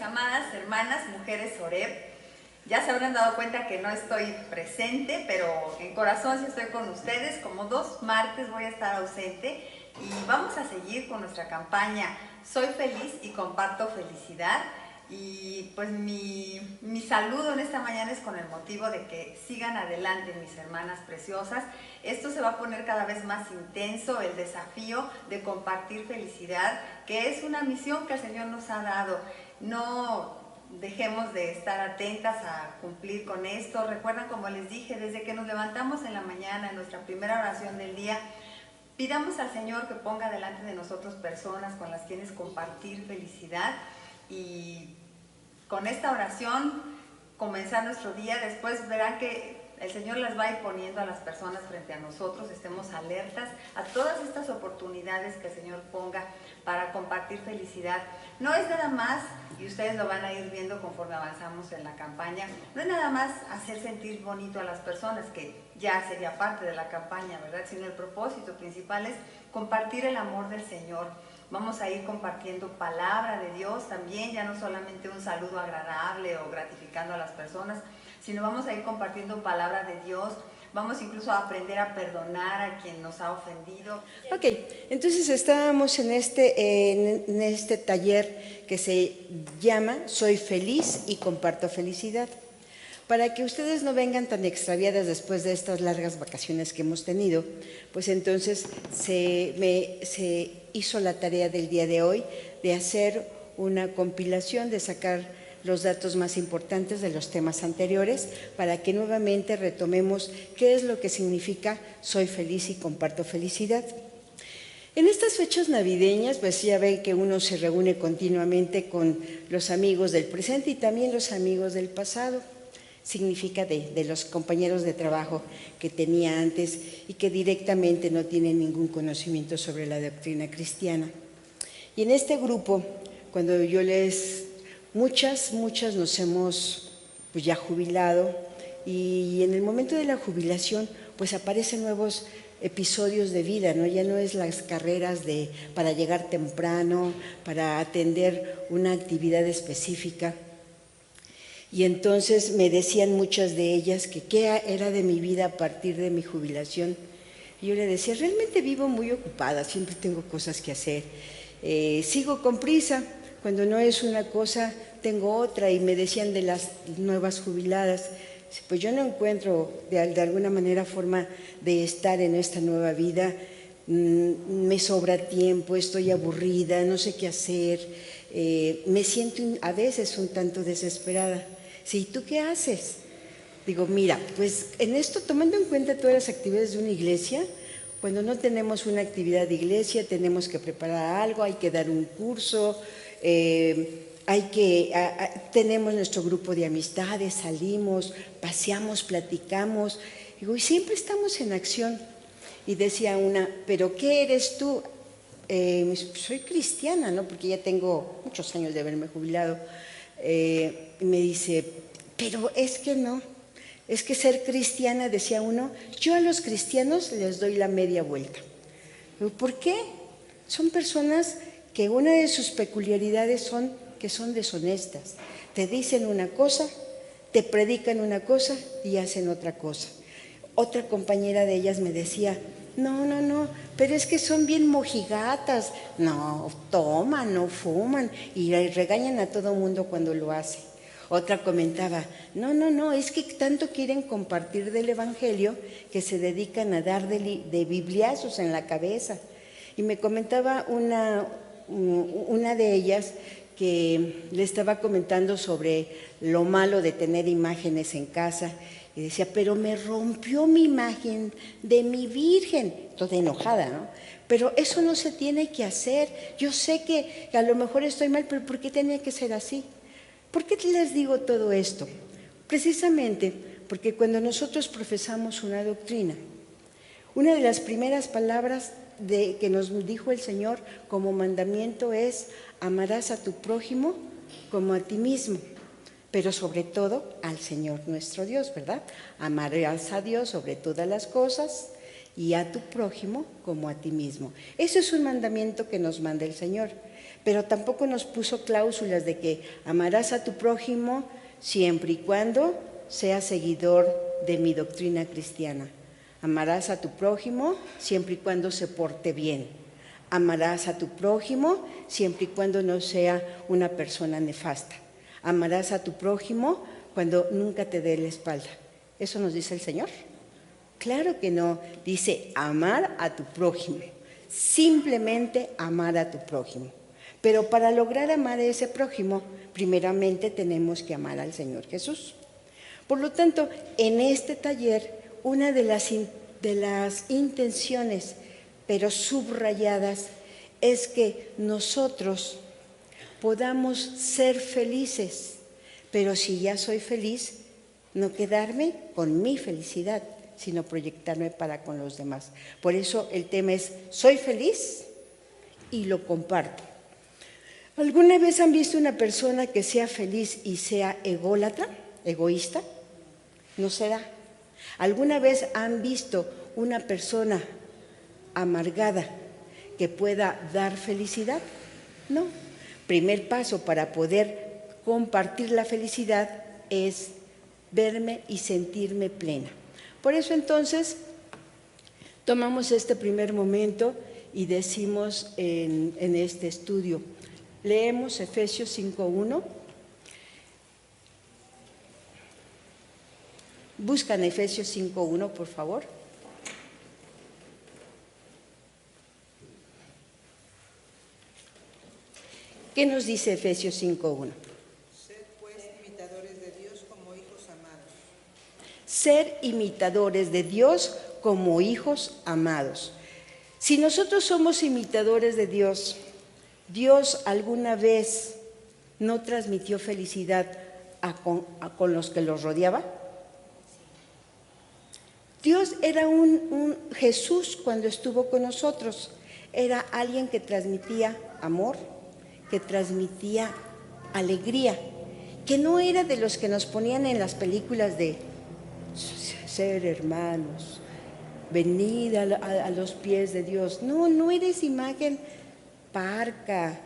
amadas hermanas, mujeres Oreb. Ya se habrán dado cuenta que no estoy presente, pero en corazón sí estoy con ustedes. Como 2 martes voy a estar ausente y vamos a seguir con nuestra campaña Soy feliz y comparto felicidad. Y pues mi saludo en esta mañana es con el motivo de que sigan adelante, mis hermanas preciosas. Esto se va a poner cada vez más intenso, el desafío de compartir felicidad, que es una misión que el Señor nos ha dado. No dejemos de estar atentas a cumplir con esto. Recuerdan, como les dije, desde que nos levantamos en la mañana, en nuestra primera oración del día, pidamos al Señor que ponga delante de nosotros personas con las quienes compartir felicidad, y con esta oración comenzar nuestro día. Después verán que el Señor las va a ir poniendo a las personas frente a nosotros. Estemos alertas a todas estas oportunidades que el Señor ponga para compartir felicidad. No es nada más, y ustedes lo van a ir viendo conforme avanzamos en la campaña, no es nada más hacer sentir bonito a las personas, que ya sería parte de la campaña, ¿verdad? Sino el propósito principal es compartir el amor del Señor. Vamos a ir compartiendo palabra de Dios también, ya no solamente un saludo agradable o gratificando a las personas, sino vamos a ir compartiendo palabra de Dios. Vamos incluso a aprender a perdonar a quien nos ha ofendido. Ok, entonces estábamos en este taller que se llama Soy feliz y comparto felicidad. Para que ustedes no vengan tan extraviadas después de estas largas vacaciones que hemos tenido, pues entonces se hizo la tarea del día de hoy de hacer una compilación, de sacar los datos más importantes de los temas anteriores, para que nuevamente retomemos qué es lo que significa soy feliz y comparto felicidad. En estas fechas navideñas, pues ya ven que uno se reúne continuamente con los amigos del presente y también los amigos del pasado. Significa de los compañeros de trabajo que tenía antes y que directamente no tienen ningún conocimiento sobre la doctrina cristiana. Y en este grupo, cuando muchas nos hemos pues ya jubilado, y en el momento de la jubilación pues aparecen nuevos episodios de vida, ¿no? Ya no es las carreras para llegar temprano, para atender una actividad específica. Y entonces me decían muchas de ellas que qué era de mi vida a partir de mi jubilación. Y yo le decía, realmente vivo muy ocupada, siempre tengo cosas que hacer. Sigo con prisa, cuando no es una cosa, tengo otra. Y me decían de las nuevas jubiladas, pues yo no encuentro de alguna manera forma de estar en esta nueva vida. Me sobra tiempo, estoy aburrida, no sé qué hacer, me siento a veces un tanto desesperada. Sí, ¿tú qué haces? Digo, mira, pues en esto, tomando en cuenta todas las actividades de una iglesia, cuando no tenemos una actividad de iglesia, tenemos que preparar algo, hay que dar un curso, tenemos nuestro grupo de amistades, salimos, paseamos, platicamos, digo, y siempre estamos en acción. Y decía una, ¿pero qué eres tú? Soy cristiana, ¿no? Porque ya tengo muchos años de haberme jubilado. Me dice, pero es que no, es que ser cristiana, decía uno, yo a los cristianos les doy la media vuelta. ¿Por qué? Son personas que una de sus peculiaridades son que son deshonestas. Te dicen una cosa, te predican una cosa y hacen otra cosa. Otra compañera de ellas me decía, no, pero es que son bien mojigatas, no toman, no fuman y regañan a todo mundo cuando lo hace. Otra comentaba, no, es que tanto quieren compartir del Evangelio que se dedican a dar de bibliazos en la cabeza. Y me comentaba una de ellas que le estaba comentando sobre lo malo de tener imágenes en casa. Y decía, pero me rompió mi imagen de mi Virgen, toda enojada, ¿no? Pero eso no se tiene que hacer. Yo sé que a lo mejor estoy mal, pero ¿por qué tenía que ser así? ¿Por qué les digo todo esto? Precisamente porque cuando nosotros profesamos una doctrina, una de las primeras palabras que nos dijo el Señor como mandamiento es, amarás a tu prójimo como a ti mismo. Pero sobre todo al Señor nuestro Dios, ¿verdad? Amarás a Dios sobre todas las cosas y a tu prójimo como a ti mismo. Eso es un mandamiento que nos manda el Señor, pero tampoco nos puso cláusulas de que amarás a tu prójimo siempre y cuando seas seguidor de mi doctrina cristiana. Amarás a tu prójimo siempre y cuando se porte bien. Amarás a tu prójimo siempre y cuando no sea una persona nefasta. Amarás a tu prójimo cuando nunca te dé la espalda. ¿Eso nos dice el Señor? Claro que no. Dice amar a tu prójimo. Simplemente amar a tu prójimo. Pero para lograr amar a ese prójimo, primeramente tenemos que amar al Señor Jesús. Por lo tanto, en este taller, una de las intenciones, pero subrayadas, es que nosotros podamos ser felices, pero si ya soy feliz, no quedarme con mi felicidad, sino proyectarme para con los demás. Por eso el tema es, soy feliz y lo comparto. ¿Alguna vez han visto una persona que sea feliz y sea ególatra, egoísta? No se da. ¿Alguna vez han visto una persona amargada que pueda dar felicidad? No. Primer paso para poder compartir la felicidad es verme y sentirme plena. Por eso entonces tomamos este primer momento y decimos en este estudio, leemos Efesios 5:1. Buscan Efesios 5:1, por favor. ¿Qué nos dice Efesios 5:1? Sed pues imitadores de Dios como hijos amados. Ser imitadores de Dios como hijos amados. Si nosotros somos imitadores de Dios, ¿Dios alguna vez no transmitió felicidad con los que los rodeaba? Dios era un Jesús cuando estuvo con nosotros. Era alguien que transmitía amor, que transmitía alegría, que no era de los que nos ponían en las películas de ser hermanos, venid a los pies de Dios. No, no era esa imagen parca,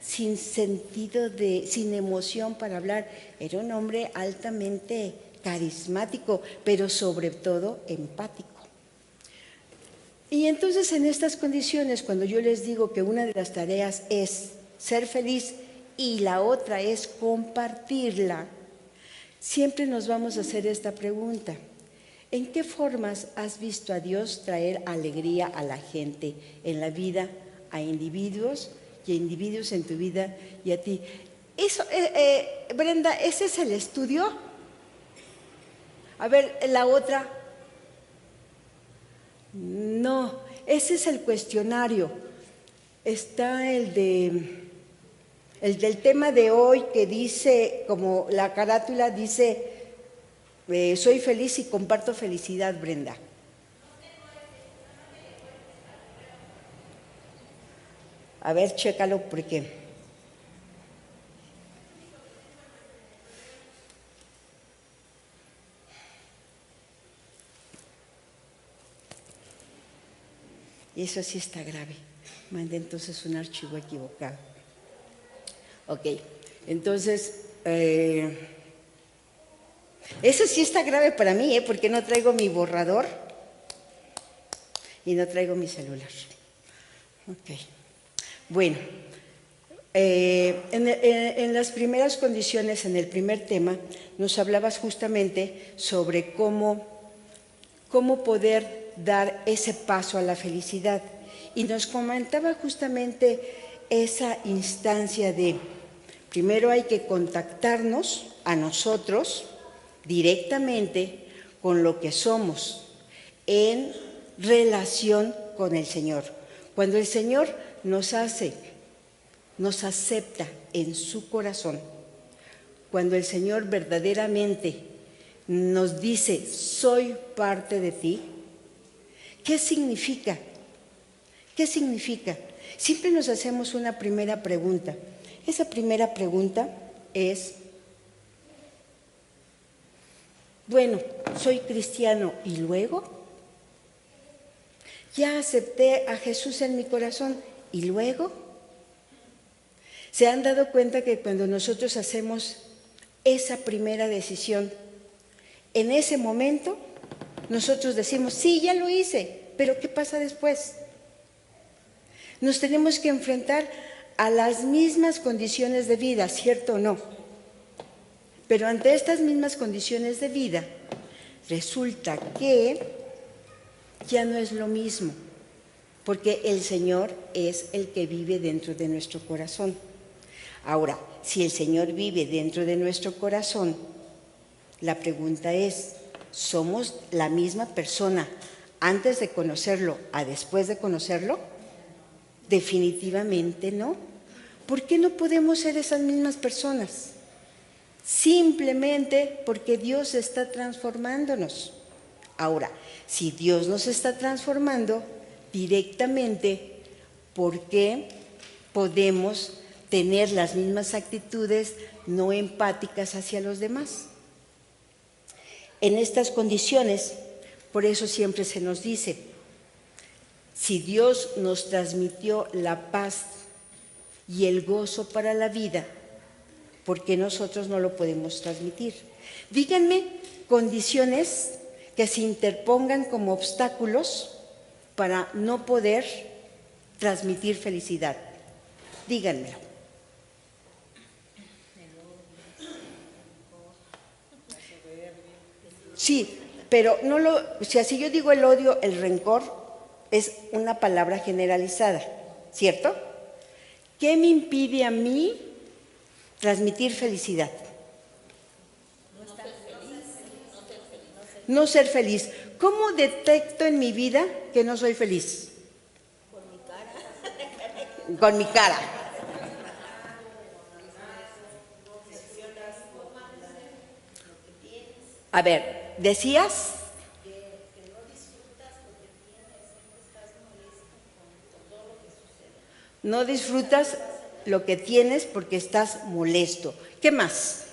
sin sentido sin emoción para hablar. Era un hombre altamente carismático, pero sobre todo empático. Y entonces en estas condiciones, cuando yo les digo que una de las tareas es ser feliz y la otra es compartirla, siempre nos vamos a hacer esta pregunta: ¿en qué formas has visto a Dios traer alegría a la gente en la vida, a individuos y a individuos en tu vida y a ti? Eso, Brenda, ¿ese es el estudio? A ver, la otra. No, ese es el cuestionario. Está el del tema de hoy que dice, como la carátula dice, soy feliz y comparto felicidad, Brenda. A ver, chécalo porque... Y eso sí está grave. Mandé entonces un archivo equivocado. Ok, entonces, eso sí está grave para mí, porque no traigo mi borrador y no traigo mi celular. Ok, bueno, en las primeras condiciones, en el primer tema, nos hablabas justamente sobre cómo poder dar ese paso a la felicidad. Y nos comentaba justamente esa instancia de, primero hay que contactarnos a nosotros directamente con lo que somos en relación con el Señor. Cuando el Señor nos acepta en su corazón, cuando el Señor verdaderamente nos dice, soy parte de ti, ¿qué significa? ¿Qué significa? Siempre nos hacemos una primera pregunta. Esa primera pregunta es, bueno, soy cristiano, ¿y luego? ya acepté a Jesús en mi corazón. ¿Y luego? ¿Se han dado cuenta que cuando nosotros hacemos esa primera decisión, en ese momento nosotros decimos, sí, ya lo hice, pero ¿qué pasa después? Nos tenemos que enfrentar a las mismas condiciones de vida, ¿cierto o no? Pero ante estas mismas condiciones de vida, resulta que ya no es lo mismo, porque el Señor es el que vive dentro de nuestro corazón. Ahora, si el Señor vive dentro de nuestro corazón, la pregunta es, ¿somos la misma persona antes de conocerlo a después de conocerlo? Definitivamente no. ¿Por qué no podemos ser esas mismas personas? Simplemente porque Dios está transformándonos. Ahora, si Dios nos está transformando directamente, ¿por qué podemos tener las mismas actitudes no empáticas hacia los demás? En estas condiciones, por eso siempre se nos dice, si Dios nos transmitió la paz y el gozo para la vida, ¿por qué nosotros no lo podemos transmitir? Díganme condiciones que se interpongan como obstáculos para no poder transmitir felicidad. Díganmelo. Sí, pero no lo, si así yo digo el odio, el rencor es una palabra generalizada, ¿cierto? ¿Qué me impide a mí transmitir felicidad? No ser feliz. ¿Cómo detecto en mi vida que no soy feliz? Con mi cara. A ver, ¿decías? No disfrutas lo que tienes porque estás molesto. ¿Qué más?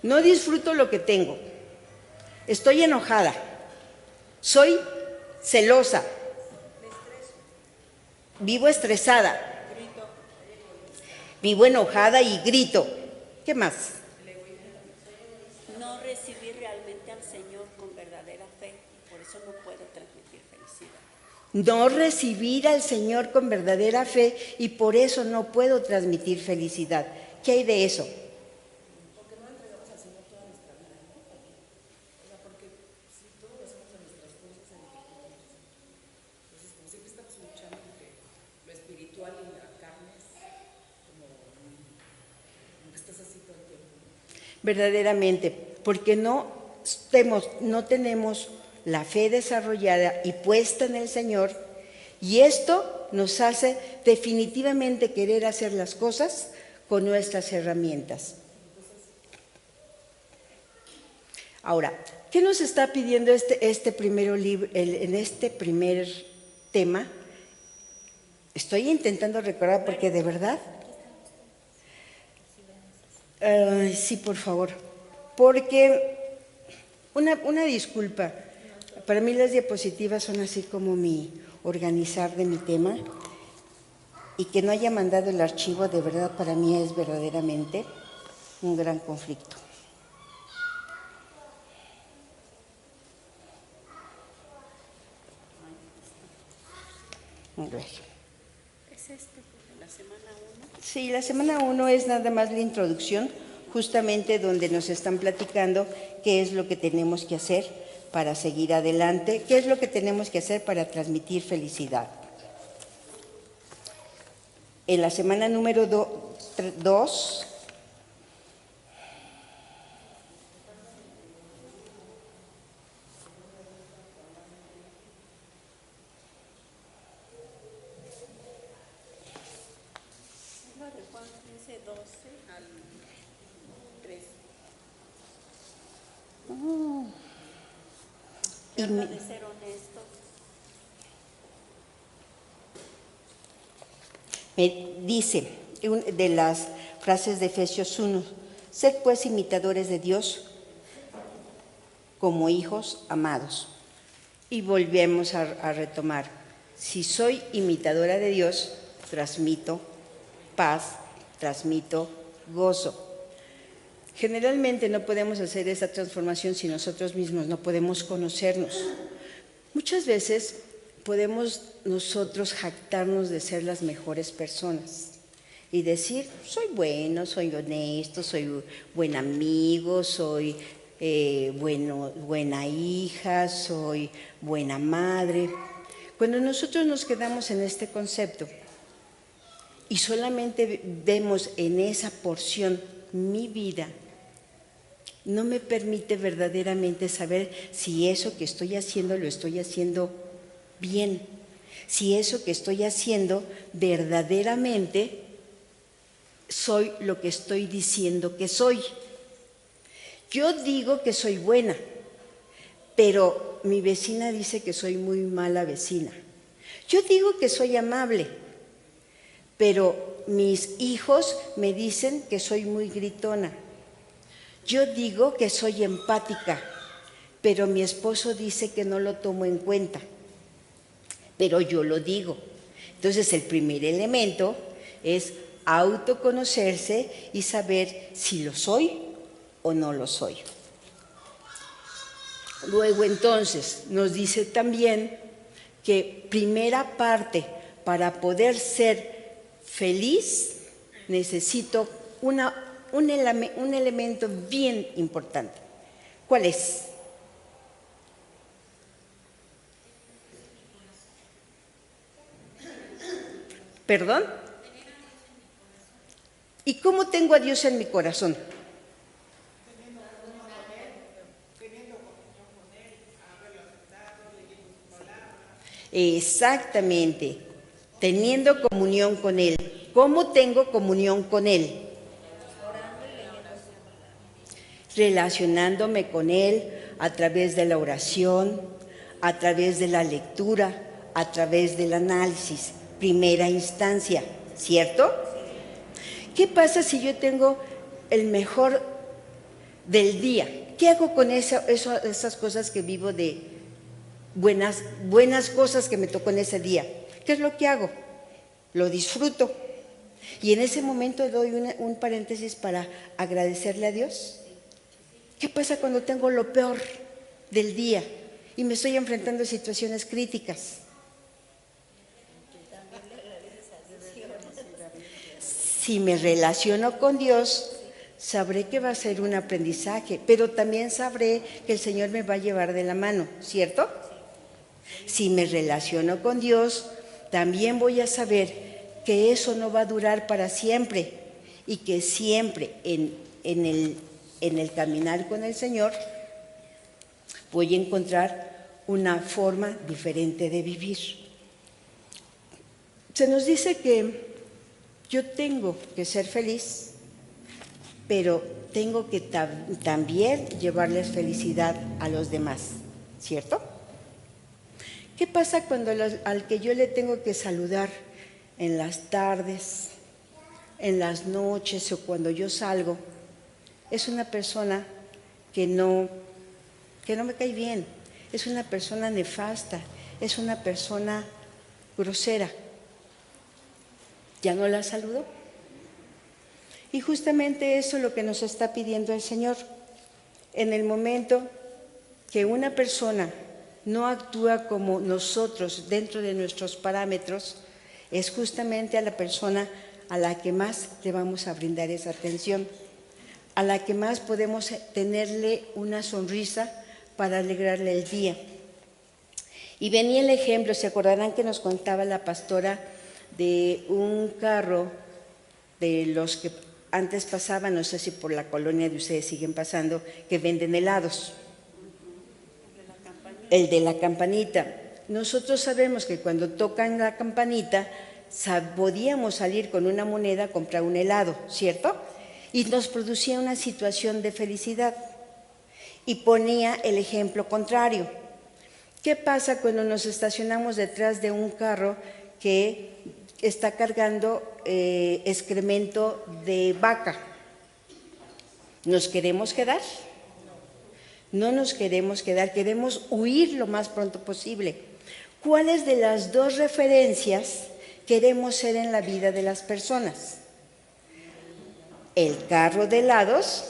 No disfruto lo que tengo. Estoy enojada. Soy celosa. Vivo estresada. Vivo enojada y grito. ¿Qué más? No recibí realmente al Señor con verdadera fe y por eso no puedo transmitir felicidad. No recibir al Señor con verdadera fe y por eso no puedo transmitir felicidad. ¿Qué hay de eso? Porque no entregamos al Señor toda nuestra vida, ¿no? O sea, porque si todo lo hacemos a nuestras fuerzas en dificultades, entonces como siempre estamos luchando entre lo espiritual y la carne, es como que estás así todo el tiempo, ¿no? Verdaderamente, porque no tenemos la fe desarrollada y puesta en el Señor, y esto nos hace definitivamente querer hacer las cosas con nuestras herramientas. Ahora, ¿qué nos está pidiendo este primer libro, en este primer tema? Estoy intentando recordar porque de verdad… sí, por favor, porque una disculpa, para mí las diapositivas son así como mi organizar de mi tema, y que no haya mandado el archivo de verdad para mí es verdaderamente un gran conflicto. A ver. ¿Es la semana 1? Sí, la semana 1 es nada más la introducción, justamente donde nos están platicando qué es lo que tenemos que hacer para seguir adelante, qué es lo que tenemos que hacer para transmitir felicidad. En la semana número 2, Es la de Juan 15, 12 al 3. Y Habla de ser honestos. me dice, de las frases de Efesios 1, sed pues imitadores de Dios como hijos amados. Y volvemos a retomar. Si soy imitadora de Dios, transmito paz, transmito gozo. Generalmente no podemos hacer esa transformación si nosotros mismos no podemos conocernos. Muchas veces podemos nosotros jactarnos de ser las mejores personas y decir, soy bueno, soy honesto, soy buen amigo, soy buena hija, soy buena madre. Cuando nosotros nos quedamos en este concepto y solamente vemos en esa porción mi vida, no me permite verdaderamente saber si eso que estoy haciendo lo estoy haciendo bien, si eso que estoy haciendo verdaderamente soy lo que estoy diciendo que soy. Yo digo que soy buena, pero mi vecina dice que soy muy mala vecina. Yo digo que soy amable, pero mis hijos me dicen que soy muy gritona. Yo digo que soy empática, pero mi esposo dice que no lo tomo en cuenta, pero yo lo digo. Entonces el primer elemento es autoconocerse y saber si lo soy o no lo soy. Luego entonces nos dice también que primera parte, para poder ser feliz necesito un elemento bien importante. ¿Cuál es? ¿Perdón? ¿Y cómo tengo a Dios en mi corazón? Exactamente, teniendo comunión con Él. ¿Cómo tengo comunión con Él? Relacionándome con Él a través de la oración, a través de la lectura, a través del análisis, primera instancia, ¿cierto? ¿Qué pasa si yo tengo el mejor del día? ¿Qué hago con esas cosas que vivo de buenas cosas que me tocó en ese día? ¿Qué es lo que hago? Lo disfruto. Y en ese momento doy un paréntesis para agradecerle a Dios. ¿Qué pasa cuando tengo lo peor del día y me estoy enfrentando a situaciones críticas? Si me relaciono con Dios, sabré que va a ser un aprendizaje, pero también sabré que el Señor me va a llevar de la mano, ¿cierto? Si me relaciono con Dios, también voy a saber que eso no va a durar para siempre y que siempre en el caminar con el Señor voy a encontrar una forma diferente de vivir. Se nos dice que yo tengo que ser feliz, pero tengo que también llevarles felicidad a los demás, ¿cierto? ¿Qué pasa cuando al que yo le tengo que saludar en las tardes, en las noches o cuando yo salgo, es una persona que no me cae bien, es una persona nefasta, es una persona grosera? ¿Ya no la saludo? Y justamente eso es lo que nos está pidiendo el Señor. En el momento que una persona no actúa como nosotros dentro de nuestros parámetros, es justamente a la persona a la que más le vamos a brindar esa atención, a la que más podemos tenerle una sonrisa para alegrarle el día. Y venía el ejemplo, ¿se acordarán que nos contaba la pastora de un carro de los que antes pasaban, no sé si por la colonia de ustedes siguen pasando, que venden helados? El de la campanita. Nosotros sabemos que cuando tocan la campanita podíamos salir con una moneda a comprar un helado, ¿cierto? Y nos producía una situación de felicidad. Y ponía el ejemplo contrario. ¿Qué pasa cuando nos estacionamos detrás de un carro que está cargando excremento de vaca? ¿Nos queremos quedar? No nos queremos quedar, queremos huir lo más pronto posible. ¿Cuáles de las dos referencias queremos ser en la vida de las personas? ¿El carro de helados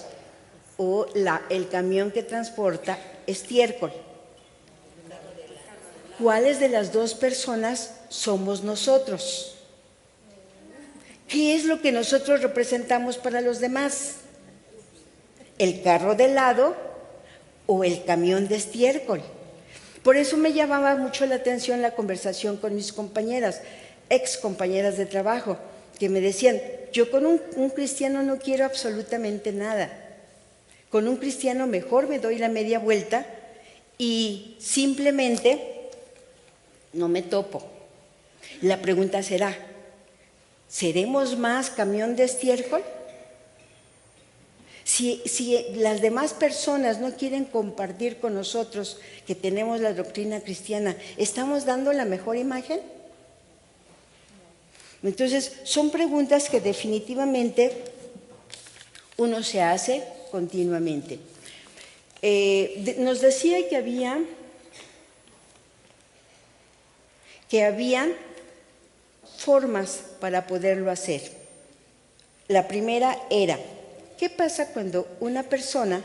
o el camión que transporta estiércol? ¿Cuáles de las dos personas somos nosotros? ¿Qué es lo que nosotros representamos para los demás? ¿El carro de helado o el camión de estiércol? Por eso me llamaba mucho la atención la conversación con mis compañeras, ex compañeras de trabajo, que me decían, yo con un cristiano no quiero absolutamente nada. Con un cristiano mejor me doy la media vuelta y simplemente no me topo. La pregunta será, ¿seremos más camión de estiércol? Si las demás personas no quieren compartir con nosotros que tenemos la doctrina cristiana, ¿estamos dando la mejor imagen? Entonces, son preguntas que definitivamente uno se hace continuamente. Nos decía que había formas para poderlo hacer. La primera era, ¿qué pasa cuando una persona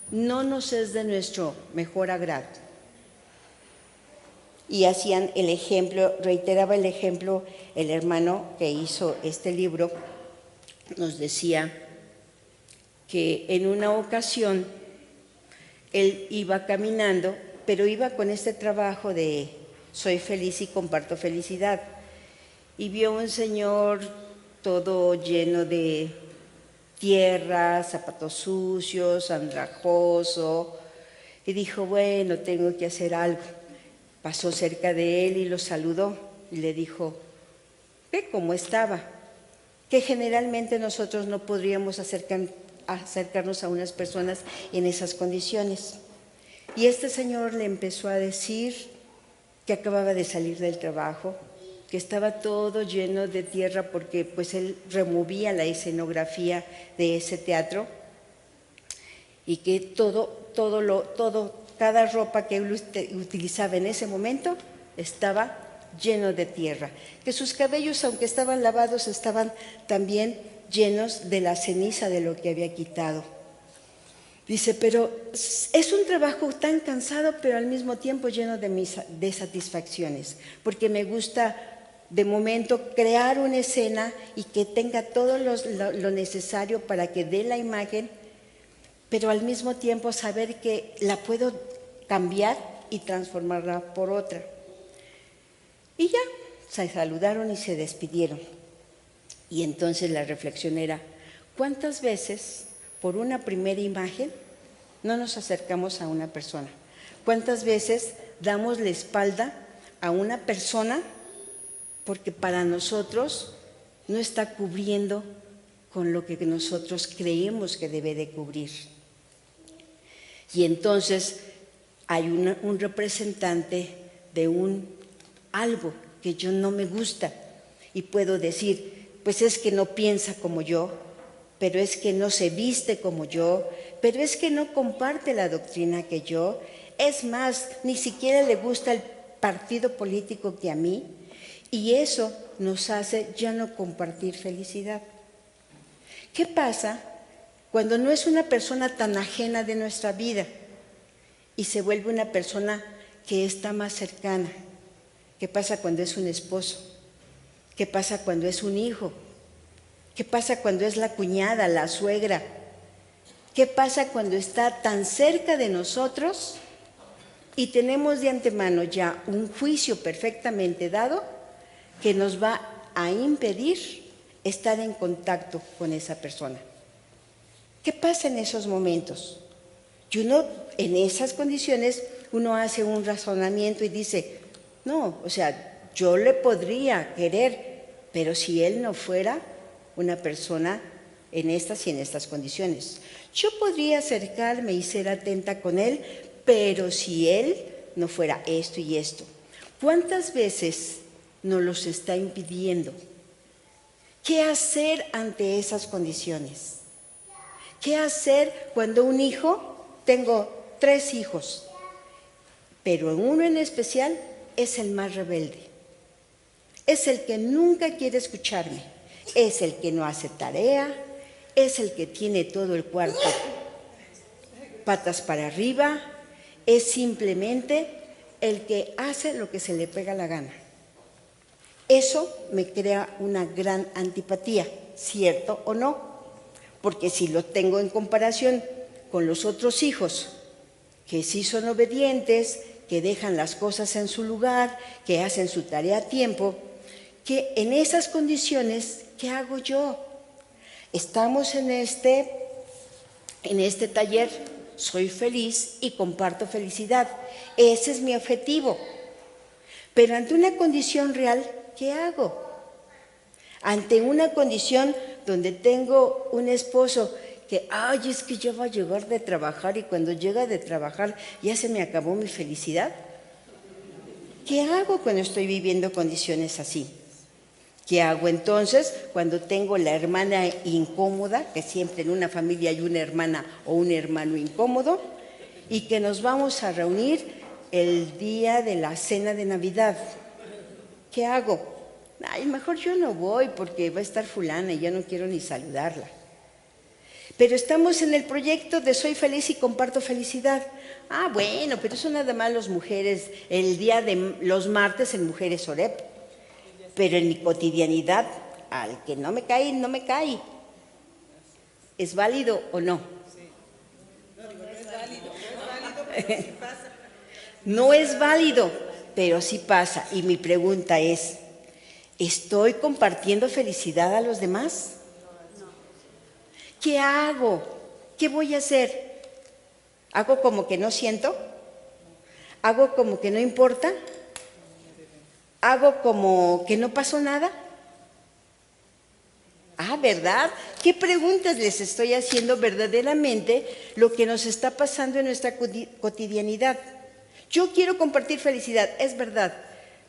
no nos es de nuestro mejor agrado? Y hacían el ejemplo, reiteraba el ejemplo, el hermano que hizo este libro nos decía que en una ocasión él iba caminando, pero iba con este trabajo de soy feliz y comparto felicidad, y vio un señor todo lleno de tierra, zapatos sucios, andrajoso, y dijo, bueno, tengo que hacer algo. Pasó cerca de él y lo saludó y le dijo, ve cómo estaba, que generalmente nosotros no podríamos acercarnos a unas personas en esas condiciones. Y este señor le empezó a decir que acababa de salir del trabajo, que estaba todo lleno de tierra porque pues él removía la escenografía de ese teatro y que cada ropa que él utilizaba en ese momento estaba lleno de tierra, que sus cabellos, aunque estaban lavados, estaban también llenos de la ceniza de lo que había quitado. Dice, pero es un trabajo tan cansado, pero al mismo tiempo lleno de satisfacciones, porque me gusta de momento crear una escena y que tenga todo lo necesario para que dé la imagen, pero al mismo tiempo saber que la puedo cambiar y transformarla por otra. Y ya, se saludaron y se despidieron. Y entonces la reflexión era, ¿cuántas veces por una primera imagen no nos acercamos a una persona? ¿Cuántas veces damos la espalda a una persona porque para nosotros no está cubriendo con lo que nosotros creemos que debe de cubrir? Y entonces hay un representante de algo que yo no me gusta y puedo decir, pues es que no piensa como yo, pero es que no se viste como yo, pero es que no comparte la doctrina que yo, es más, ni siquiera le gusta el partido político que a mí, y eso nos hace ya no compartir felicidad. ¿Qué pasa cuando no es una persona tan ajena de nuestra vida y se vuelve una persona que está más cercana? ¿Qué pasa cuando es un esposo? ¿Qué pasa cuando es un hijo? ¿Qué pasa cuando es la cuñada, la suegra? ¿Qué pasa cuando está tan cerca de nosotros y tenemos de antemano ya un juicio perfectamente dado que nos va a impedir estar en contacto con esa persona? ¿Qué pasa en esos momentos? Y uno, en esas condiciones, uno hace un razonamiento y dice, no, o sea, yo le podría querer, pero si él no fuera una persona en estas y en estas condiciones. Yo podría acercarme y ser atenta con él, pero si él no fuera esto y esto. ¿Cuántas veces nos los está impidiendo? ¿Qué hacer ante esas condiciones? ¿Qué hacer cuando un hijo, tengo 3 hijos, pero uno en especial es el más rebelde? Es el que nunca quiere escucharme, es el que no hace tarea, es el que tiene todo el cuarto patas para arriba, es simplemente el que hace lo que se le pega la gana. Eso me crea una gran antipatía, ¿cierto o no? Porque si lo tengo en comparación con los otros hijos, que sí son obedientes, que dejan las cosas en su lugar, que hacen su tarea a tiempo, que en esas condiciones, ¿qué hago yo? Estamos en este taller, soy feliz y comparto felicidad. Ese es mi objetivo. Pero ante una condición real, ¿qué hago? Ante una condición donde tengo un esposo que, ay, es que ya va a llegar de trabajar y cuando llega de trabajar ya se me acabó mi felicidad. ¿Qué hago cuando estoy viviendo condiciones así? ¿Qué hago entonces cuando tengo la hermana incómoda, que siempre en una familia hay una hermana o un hermano incómodo, y que nos vamos a reunir el día de la cena de Navidad? ¿Qué hago? Ay, mejor yo no voy porque va a estar fulana y yo no quiero ni saludarla. Pero estamos en el proyecto de Soy Feliz y Comparto Felicidad. Ah, bueno, pero eso nada más las mujeres, el día de los martes en Mujeres Oreb. Pero en mi cotidianidad, al que no me cae, no me cae. ¿Es válido o no? No es válido, pero sí pasa. Y mi pregunta es, ¿estoy compartiendo felicidad a los demás? ¿Qué hago? ¿Qué voy a hacer? ¿Hago como que no siento? ¿Hago como que no importa? ¿Hago como que no pasó nada? Ah, ¿verdad? ¿Qué preguntas les estoy haciendo verdaderamente lo que nos está pasando en nuestra cotidianidad? Yo quiero compartir felicidad, es verdad,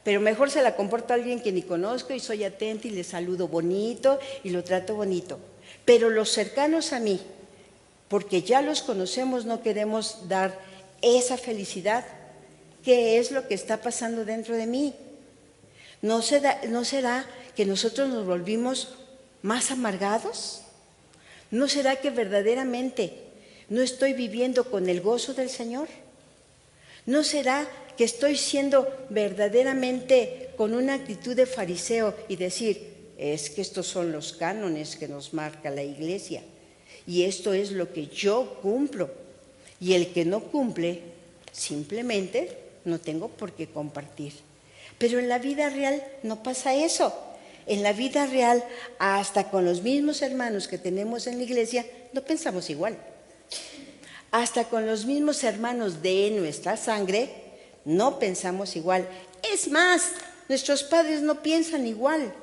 pero mejor se la comporto a alguien que ni conozco y soy atenta y le saludo bonito y lo trato bonito. Pero los cercanos a mí, porque ya los conocemos, no queremos dar esa felicidad. ¿Qué es lo que está pasando dentro de mí? ¿No será que nosotros nos volvimos más amargados? ¿No será que verdaderamente no estoy viviendo con el gozo del Señor? ¿No será que estoy siendo verdaderamente con una actitud de fariseo y decir, es que estos son los cánones que nos marca la Iglesia y esto es lo que yo cumplo? Y el que no cumple, simplemente no tengo por qué compartir. Pero en la vida real no pasa eso. En la vida real, hasta con los mismos hermanos que tenemos en la iglesia, no pensamos igual. Hasta con los mismos hermanos de nuestra sangre, no pensamos igual. Es más, nuestros padres no piensan igual.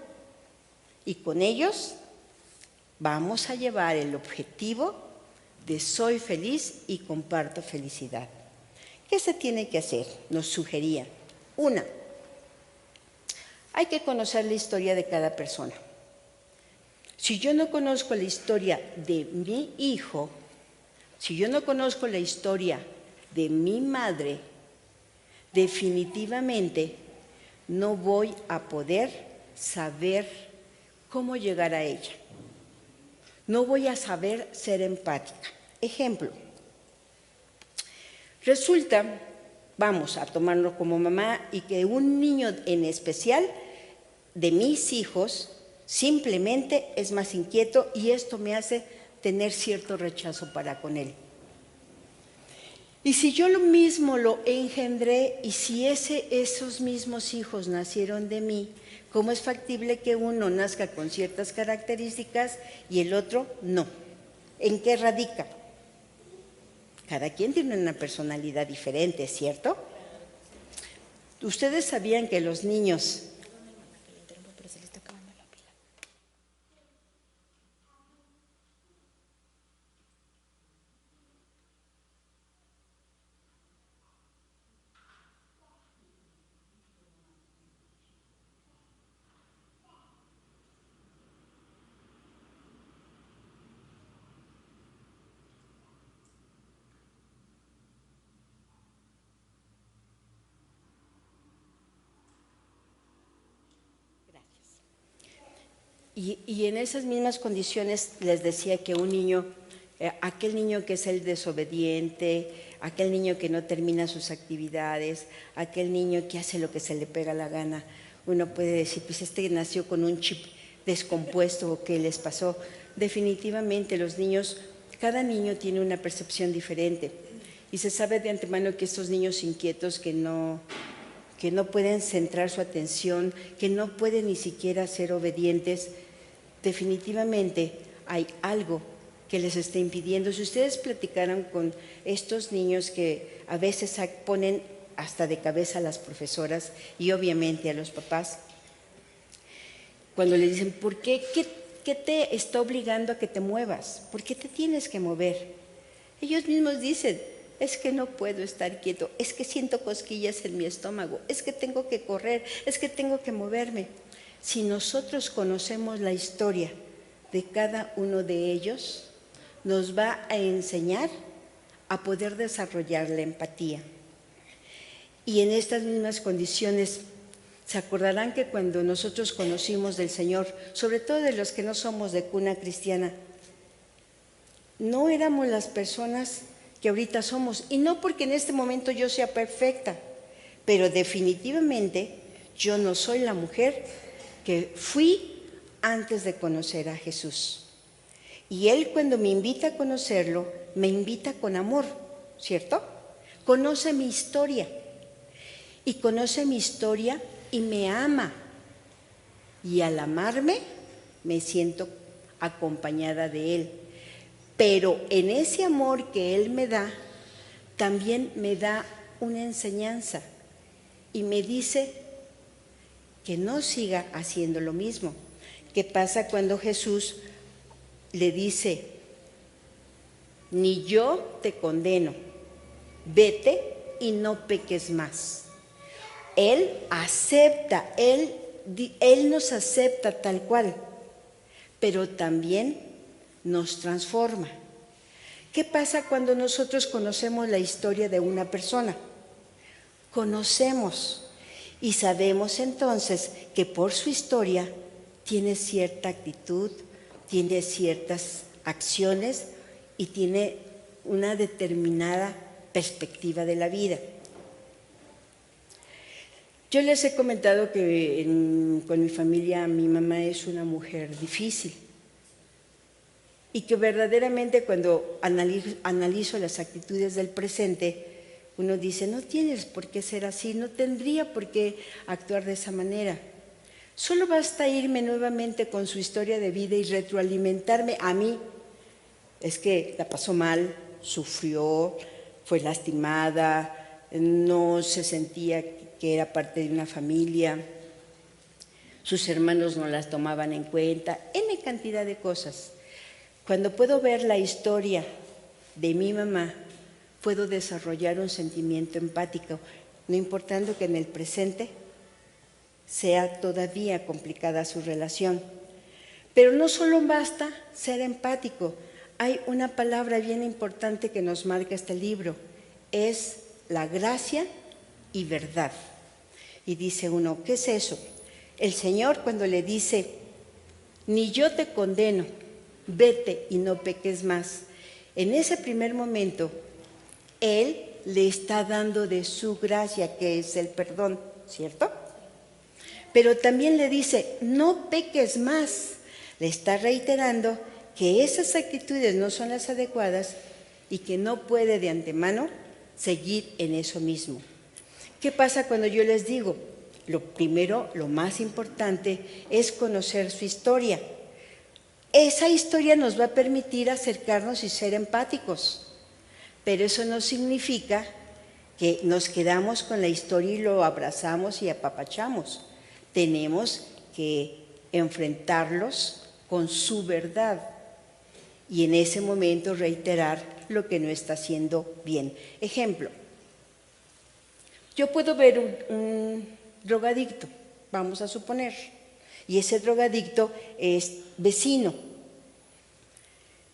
Y con ellos vamos a llevar el objetivo de soy feliz y comparto felicidad. ¿Qué se tiene que hacer? Nos sugería. Una, hay que conocer la historia de cada persona. Si yo no conozco la historia de mi hijo, si yo no conozco la historia de mi madre, definitivamente no voy a poder saber cómo llegar a ella. No voy a saber ser empática. Ejemplo, resulta, vamos a tomarlo como mamá, y que un niño en especial de mis hijos simplemente es más inquieto y esto me hace tener cierto rechazo para con él. Y si yo lo mismo lo engendré y si esos mismos hijos nacieron de mí, ¿cómo es factible que uno nazca con ciertas características y el otro no? ¿En qué radica? Cada quien tiene una personalidad diferente, ¿cierto? ¿Ustedes sabían que los niños Y en esas mismas condiciones les decía que un niño, aquel niño que es el desobediente, aquel niño que no termina sus actividades, aquel niño que hace lo que se le pega la gana, uno puede decir, pues este nació con un chip descompuesto o qué les pasó. Definitivamente los niños, cada niño tiene una percepción diferente y se sabe de antemano que estos niños inquietos que no pueden centrar su atención, que no pueden ni siquiera ser obedientes, definitivamente hay algo que les está impidiendo. Si ustedes platicaran con estos niños que a veces ponen hasta de cabeza a las profesoras y obviamente a los papás, cuando le dicen, ¿por qué? ¿Qué te está obligando a que te muevas? ¿Por qué te tienes que mover? Ellos mismos dicen, es que no puedo estar quieto, es que siento cosquillas en mi estómago, es que tengo que correr, es que tengo que moverme. Si nosotros conocemos la historia de cada uno de ellos, nos va a enseñar a poder desarrollar la empatía. Y en estas mismas condiciones, se acordarán que cuando nosotros conocimos del Señor, sobre todo de los que no somos de cuna cristiana, no éramos las personas que ahorita somos, y no porque en este momento yo sea perfecta, pero definitivamente yo no soy la mujer que fui antes de conocer a Jesús. Y Él, cuando me invita a conocerlo, me invita con amor, ¿cierto? Conoce mi historia, y conoce mi historia y me ama. Y al amarme, me siento acompañada de Él. Pero en ese amor que Él me da, también me da una enseñanza y me dice que no siga haciendo lo mismo. ¿Qué pasa cuando Jesús le dice, ni yo te condeno, vete y no peques más? Él acepta, Él nos acepta tal cual, pero también nos transforma. ¿Qué pasa cuando nosotros conocemos la historia de una persona? Conocemos y sabemos entonces que por su historia tiene cierta actitud, tiene ciertas acciones y tiene una determinada perspectiva de la vida. Yo les he comentado que con mi familia mi mamá es una mujer difícil y que verdaderamente cuando analizo las actitudes del presente, uno dice, no tienes por qué ser así, no tendría por qué actuar de esa manera. Solo basta irme nuevamente con su historia de vida y retroalimentarme a mí. Es que la pasó mal, sufrió, fue lastimada, no se sentía que era parte de una familia, sus hermanos no las tomaban en cuenta, N cantidad de cosas. Cuando puedo ver la historia de mi mamá, puedo desarrollar un sentimiento empático, no importando que en el presente sea todavía complicada su relación. Pero no solo basta ser empático, hay una palabra bien importante que nos marca este libro, es la gracia y verdad. Y dice uno, ¿qué es eso? El Señor cuando le dice, ni yo te condeno, vete y no peques más. En ese primer momento, Él le está dando de su gracia, que es el perdón, ¿cierto? Pero también le dice, no peques más. Le está reiterando que esas actitudes no son las adecuadas y que no puede de antemano seguir en eso mismo. ¿Qué pasa cuando yo les digo? Lo primero, lo más importante, es conocer su historia. Esa historia nos va a permitir acercarnos y ser empáticos, pero eso no significa que nos quedamos con la historia y lo abrazamos y apapachamos. Tenemos que enfrentarlos con su verdad y en ese momento reiterar lo que no está haciendo bien. Ejemplo, yo puedo ver un drogadicto, vamos a suponer, y ese drogadicto es vecino.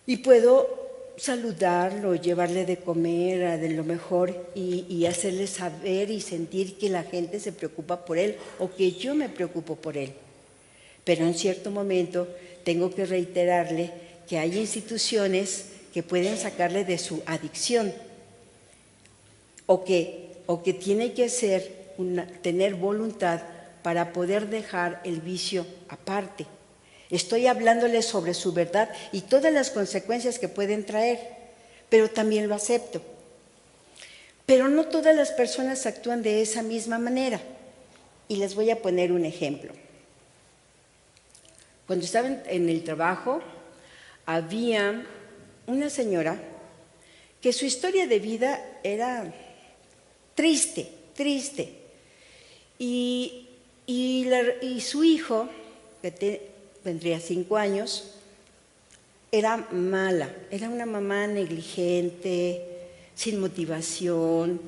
Y puedo saludarlo, llevarle de comer, de lo mejor, y hacerle saber y sentir que la gente se preocupa por él o que yo me preocupo por él. pero en cierto momento tengo que reiterarle que hay instituciones que pueden sacarle de su adicción o que tiene que tener voluntad para poder dejar el vicio aparte. Estoy hablándole sobre su verdad y todas las consecuencias que pueden traer, pero también lo acepto. Pero no todas las personas actúan de esa misma manera. Y les voy a poner un ejemplo. Cuando estaba en el trabajo, había una señora que su historia de vida era triste. Y su hijo, que tendría 5 años, era mala, era una mamá negligente, sin motivación,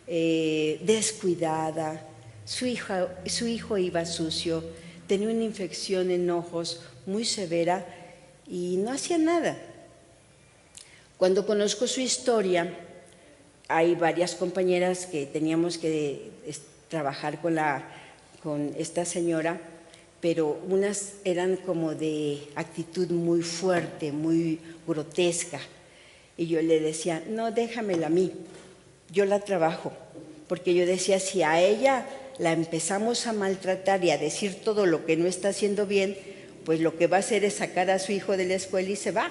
descuidada. Su hijo iba sucio, tenía una infección en ojos muy severa y no hacía nada. Cuando conozco su historia, hay varias compañeras que teníamos que trabajar con esta señora, pero unas eran como de actitud muy fuerte, muy grotesca. Y yo le decía, no, déjamela a mí, yo la trabajo. Porque yo decía, si a ella la empezamos a maltratar y a decir todo lo que no está haciendo bien, pues lo que va a hacer es sacar a su hijo de la escuela y se va.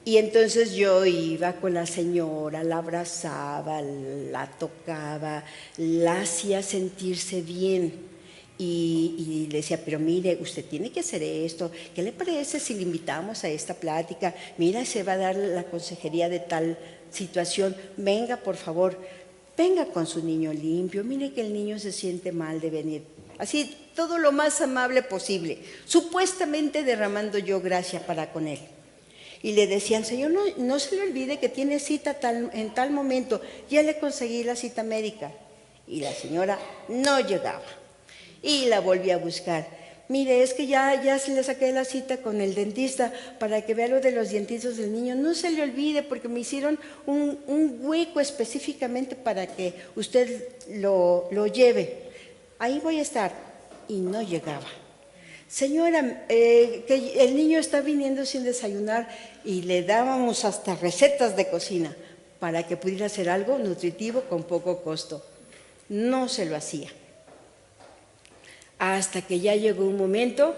Y entonces yo iba con la señora, la abrazaba, la tocaba, la hacía sentirse bien. Y le decía, pero mire, usted tiene que hacer esto, ¿qué le parece si le invitamos a esta plática? Mira, se va a dar la consejería de tal situación, venga por favor, venga con su niño limpio, mire que el niño se siente mal de venir. Así, todo lo más amable posible, supuestamente derramando yo gracia para con él. Y le decían, señor, no se le olvide que tiene cita en tal momento, ya le conseguí la cita médica. Y la señora no llegaba. Y la volví a buscar. Mire, es que ya se le saqué la cita con el dentista para que vea lo de los dientitos del niño. No se le olvide porque me hicieron un hueco específicamente para que usted lo lleve. Ahí voy a estar. Y no llegaba. Señora, que el niño está viniendo sin desayunar y le dábamos hasta recetas de cocina para que pudiera hacer algo nutritivo con poco costo. No se lo hacía. Hasta que ya llegó un momento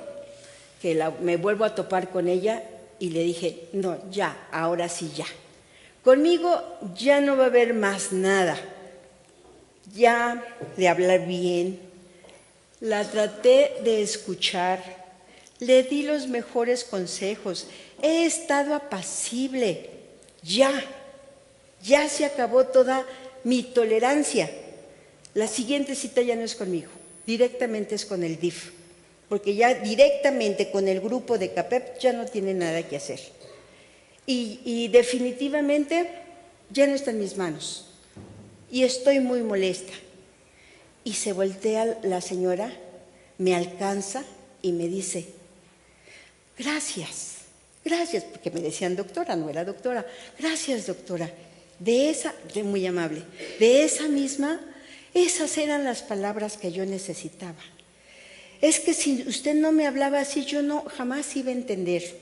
que me vuelvo a topar con ella y le dije, no, ya, ahora sí ya. Conmigo ya no va a haber más nada. Ya le hablé bien, la traté de escuchar, le di los mejores consejos, he estado apacible, ya se acabó toda mi tolerancia. La siguiente cita ya no es conmigo. Directamente es con el DIF, porque ya directamente con el grupo de CAPEP ya no tiene nada que hacer. Y definitivamente ya no está en mis manos. Y estoy muy molesta. Y se voltea la señora, me alcanza y me dice, gracias, porque me decían doctora, no era doctora. Gracias, doctora. Muy amable, de esa misma... Esas eran las palabras que yo necesitaba. Es que si usted no me hablaba así, yo jamás iba a entender.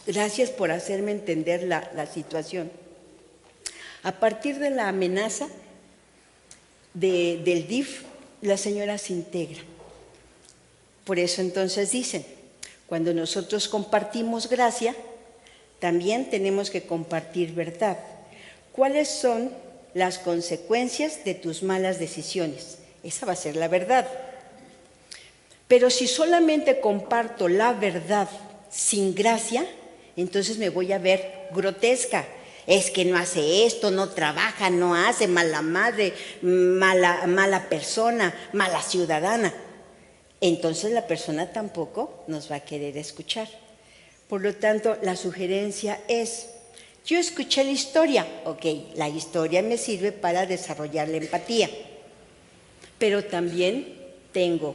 Gracias por hacerme entender la situación. A partir de la amenaza del DIF, la señora se integra. Por eso entonces dicen, cuando nosotros compartimos gracia, también tenemos que compartir verdad. ¿Cuáles son las consecuencias de tus malas decisiones? Esa va a ser la verdad. Pero si solamente comparto la verdad sin gracia, entonces me voy a ver grotesca. Es que no hace esto, no trabaja, no hace, mala madre, mala persona, mala ciudadana. Entonces la persona tampoco nos va a querer escuchar. Por lo tanto, la sugerencia es... Yo escuché la historia, ok, la historia me sirve para desarrollar la empatía, pero también tengo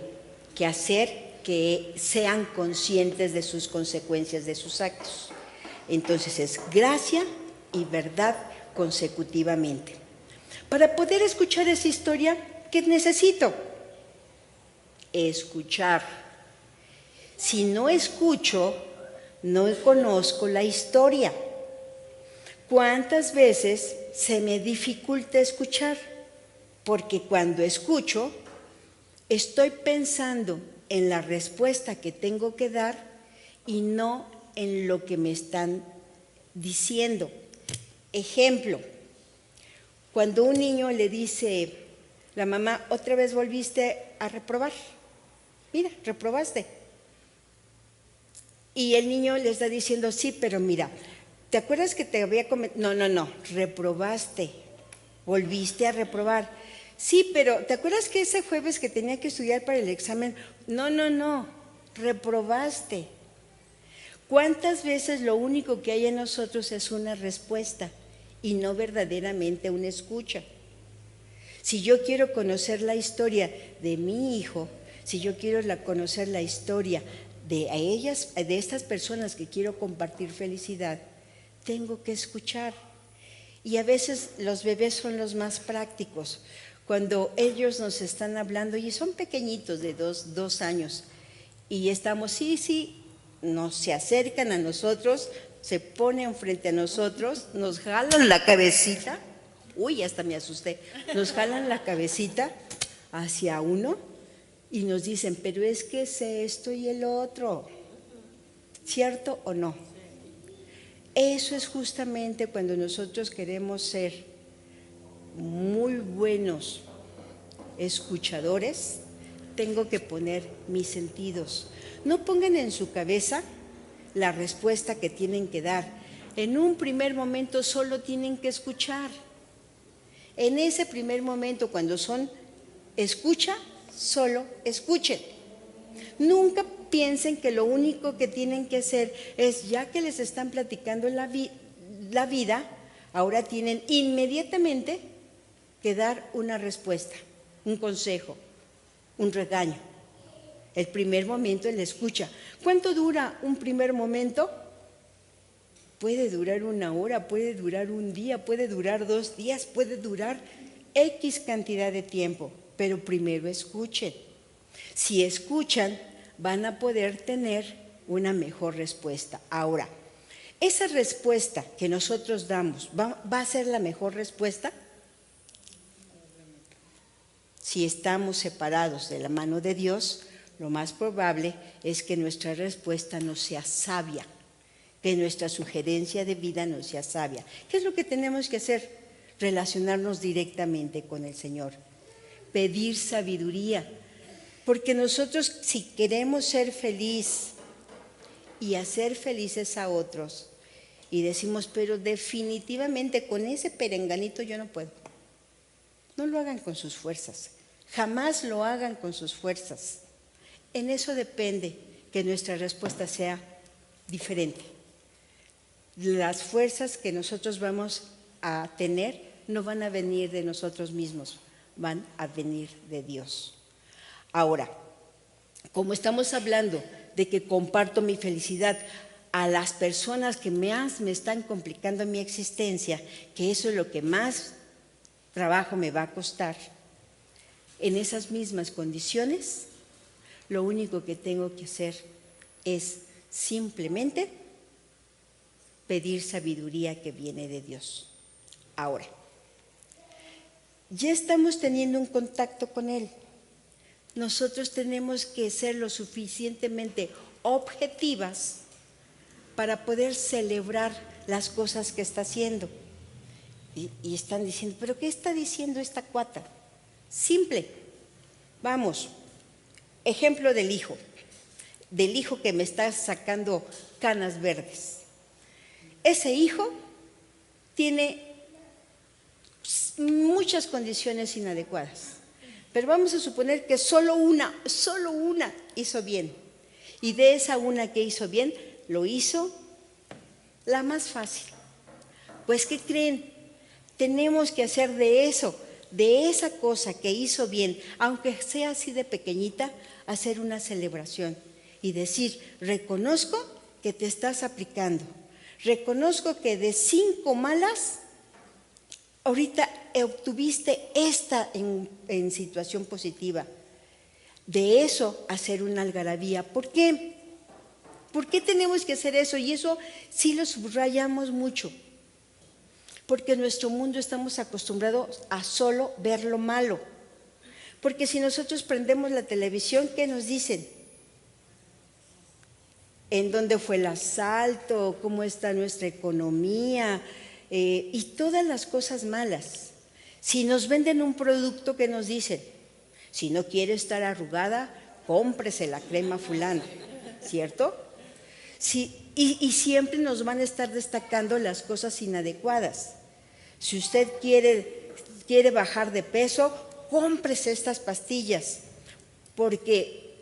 que hacer que sean conscientes de sus consecuencias, de sus actos. Entonces es gracia y verdad consecutivamente. Para poder escuchar esa historia, ¿qué necesito? escuchar. Si no escucho, no conozco la historia. ¿Cuántas veces se me dificulta escuchar? Porque cuando escucho, estoy pensando en la respuesta que tengo que dar y no en lo que me están diciendo. Ejemplo, cuando un niño le dice, la mamá, otra vez volviste a reprobar. Mira, reprobaste. Y el niño le está diciendo, sí, pero mira, ¿te acuerdas que te había comentado? No, reprobaste, volviste a reprobar. Sí, pero ¿te acuerdas que ese jueves que tenía que estudiar para el examen? No, reprobaste. ¿Cuántas veces lo único que hay en nosotros es una respuesta y no verdaderamente una escucha? Si yo quiero conocer la historia de mi hijo, si yo quiero conocer la historia de estas personas que quiero compartir felicidad, tengo que escuchar. Y a veces los bebés son los más prácticos. Cuando ellos nos están hablando, y son pequeñitos de 2 años, y estamos, sí, se acercan a nosotros, se ponen frente a nosotros, nos jalan la cabecita, uy, hasta me asusté, nos jalan la cabecita hacia uno y nos dicen, pero es que es esto y el otro, ¿cierto o no? Eso es justamente cuando nosotros queremos ser muy buenos escuchadores, tengo que poner mis sentidos. No pongan en su cabeza la respuesta que tienen que dar. En un primer momento solo tienen que escuchar. En ese primer momento, cuando son escucha, solo escuchen. Nunca piensen que lo único que tienen que hacer es, ya que les están platicando la vida, ahora tienen inmediatamente que dar una respuesta, un consejo, un regaño. El primer momento es la escucha. ¿Cuánto dura un primer momento? Puede durar 1 hora, puede durar un día, puede durar 2 días, puede durar X cantidad de tiempo, pero primero escuchen. Si escuchan, van a poder tener una mejor respuesta. Ahora, esa respuesta que nosotros damos, ¿va a ser la mejor respuesta? Si estamos separados de la mano de Dios, lo más probable es que nuestra respuesta no sea sabia, que nuestra sugerencia de vida no sea sabia. ¿Qué es lo que tenemos que hacer? Relacionarnos directamente con el Señor, pedir sabiduría, porque nosotros, si queremos ser feliz y hacer felices a otros, y decimos, pero definitivamente con ese perenganito yo no puedo. No lo hagan con sus fuerzas, jamás lo hagan con sus fuerzas. En eso depende que nuestra respuesta sea diferente. Las fuerzas que nosotros vamos a tener no van a venir de nosotros mismos, van a venir de Dios. Ahora, como estamos hablando de que comparto mi felicidad a las personas que más me están complicando mi existencia, que eso es lo que más trabajo me va a costar, en esas mismas condiciones, lo único que tengo que hacer es simplemente pedir sabiduría que viene de Dios. Ahora, ya estamos teniendo un contacto con Él. Nosotros tenemos que ser lo suficientemente objetivas para poder celebrar las cosas que está haciendo. Y están diciendo, ¿pero qué está diciendo esta cuata? Simple. Vamos, ejemplo del hijo que me está sacando canas verdes. Ese hijo tiene muchas condiciones inadecuadas, pero vamos a suponer que solo una hizo bien, y de esa una que hizo bien, lo hizo la más fácil. Pues, ¿qué creen? Tenemos que hacer de eso, de esa cosa que hizo bien, aunque sea así de pequeñita, hacer una celebración y decir, reconozco que te estás aplicando, reconozco que de 5 malas, ahorita obtuviste esta en situación positiva. de eso hacer una algarabía. ¿Por qué? ¿Por qué tenemos que hacer eso? Y eso sí lo subrayamos mucho. Porque en nuestro mundo estamos acostumbrados a solo ver lo malo. Porque si nosotros prendemos la televisión, ¿qué nos dicen? ¿En dónde fue el asalto? ¿Cómo está nuestra economía? Y todas las cosas malas. Si nos venden un producto, ¿qué nos dicen? Si no quiere estar arrugada, cómprese la crema fulana, ¿cierto? Sí, y siempre nos van a estar destacando las cosas inadecuadas. Si usted quiere bajar de peso, cómprese estas pastillas, porque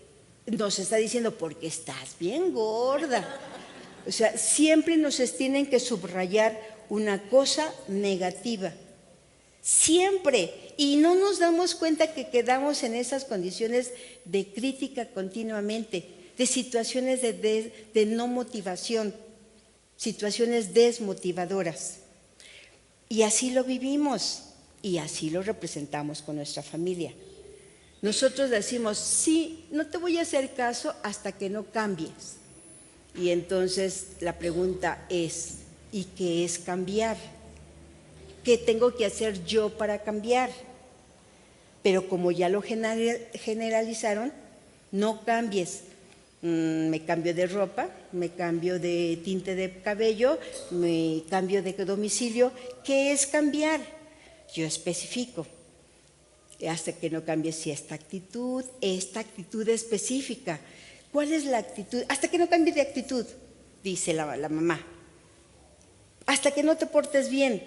nos está diciendo, porque estás bien gorda. O sea, siempre nos tienen que subrayar una cosa negativa. Siempre. Y no nos damos cuenta que quedamos en esas condiciones de crítica continuamente, de situaciones de no motivación, situaciones desmotivadoras. Y así lo vivimos y así lo representamos con nuestra familia. Nosotros decimos, sí, no te voy a hacer caso hasta que no cambies. Y entonces la pregunta es, ¿y qué es cambiar? ¿Qué tengo que hacer yo para cambiar? Pero como ya lo generalizaron, no cambies. Me cambio de ropa, me cambio de tinte de cabello, me cambio de domicilio. ¿Qué es cambiar? Yo especifico. Hasta que no cambies si esta actitud específica. ¿Cuál es la actitud? Hasta que no cambies de actitud, dice la mamá. Hasta que no te portes bien.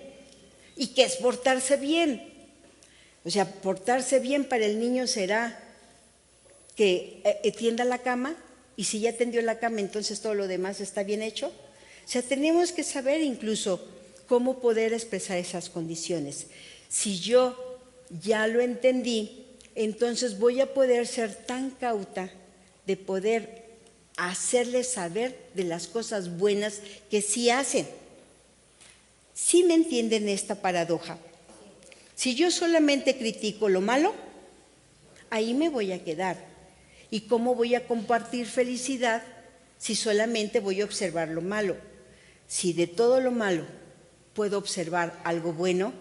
¿Y qué es portarse bien? O sea, portarse bien para el niño será que tienda la cama, y si ya tendió la cama, entonces todo lo demás está bien hecho. O sea, tenemos que saber incluso cómo poder expresar esas condiciones. Si yo ya lo entendí, entonces voy a poder ser tan cauta de poder hacerles saber de las cosas buenas que sí hacen. ¿Sí me entienden esta paradoja? Si yo solamente critico lo malo, ahí me voy a quedar. ¿Y cómo voy a compartir felicidad si solamente voy a observar lo malo? Si de todo lo malo puedo observar algo bueno,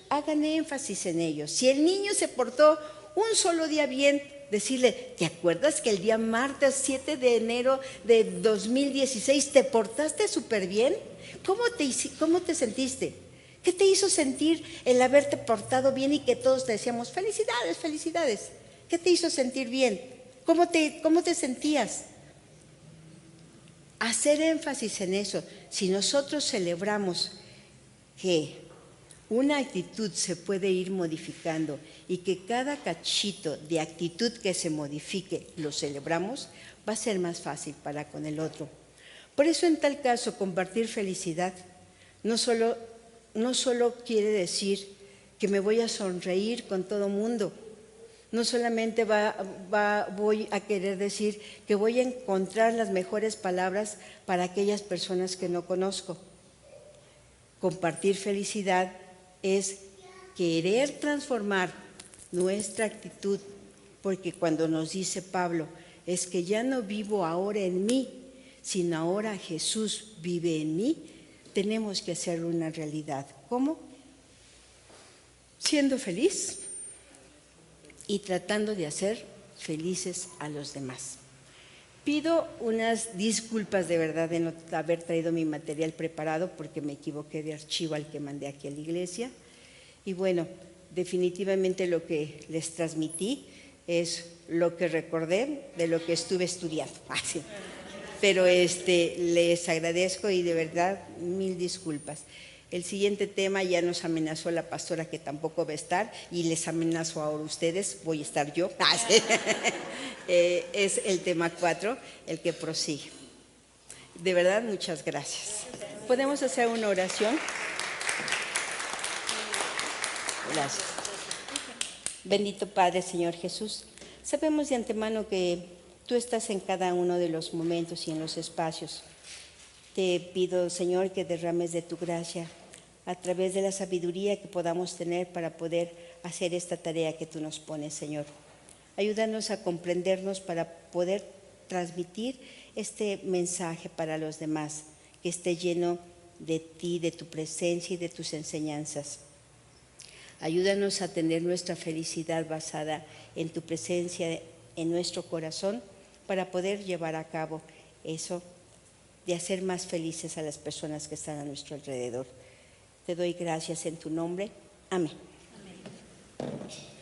hagan énfasis en ello. Si el niño se portó un solo día bien, decirle, ¿te acuerdas que el día martes 7 de enero de 2016 te portaste súper bien? ¿Cómo te sentiste? ¿Qué te hizo sentir el haberte portado bien y que todos te decíamos, felicidades, felicidades? ¿Qué te hizo sentir bien? ¿Cómo te sentías? Hacer énfasis en eso. Si nosotros celebramos que una actitud se puede ir modificando y que cada cachito de actitud que se modifique lo celebramos, va a ser más fácil para con el otro. Por eso, en tal caso, compartir felicidad no solo quiere decir que me voy a sonreír con todo mundo. No solamente voy a querer decir que voy a encontrar las mejores palabras para aquellas personas que no conozco. Compartir felicidad es querer transformar nuestra actitud, porque cuando nos dice Pablo, es que ya no vivo ahora en mí, sino ahora Jesús vive en mí, tenemos que hacerlo una realidad. ¿Cómo? Siendo feliz y tratando de hacer felices a los demás. Pido unas disculpas de verdad de no haber traído mi material preparado porque me equivoqué de archivo al que mandé aquí a la iglesia. Y bueno, definitivamente lo que les transmití es lo que recordé de lo que estuve estudiando. Pero les agradezco y de verdad mil disculpas. El siguiente tema ya nos amenazó la pastora que tampoco va a estar y les amenazo ahora a ustedes, voy a estar yo. Es el tema 4, el que prosigue. De verdad, muchas gracias. ¿Podemos hacer una oración? Gracias. Bendito Padre, Señor Jesús, sabemos de antemano que tú estás en cada uno de los momentos y en los espacios. Te pido, Señor, que derrames de tu gracia a través de la sabiduría que podamos tener para poder hacer esta tarea que tú nos pones, Señor. Ayúdanos a comprendernos para poder transmitir este mensaje para los demás, que esté lleno de ti, de tu presencia y de tus enseñanzas. Ayúdanos a tener nuestra felicidad basada en tu presencia, en nuestro corazón, para poder llevar a cabo eso de hacer más felices a las personas que están a nuestro alrededor. Te doy gracias en tu nombre. Amén. Amén.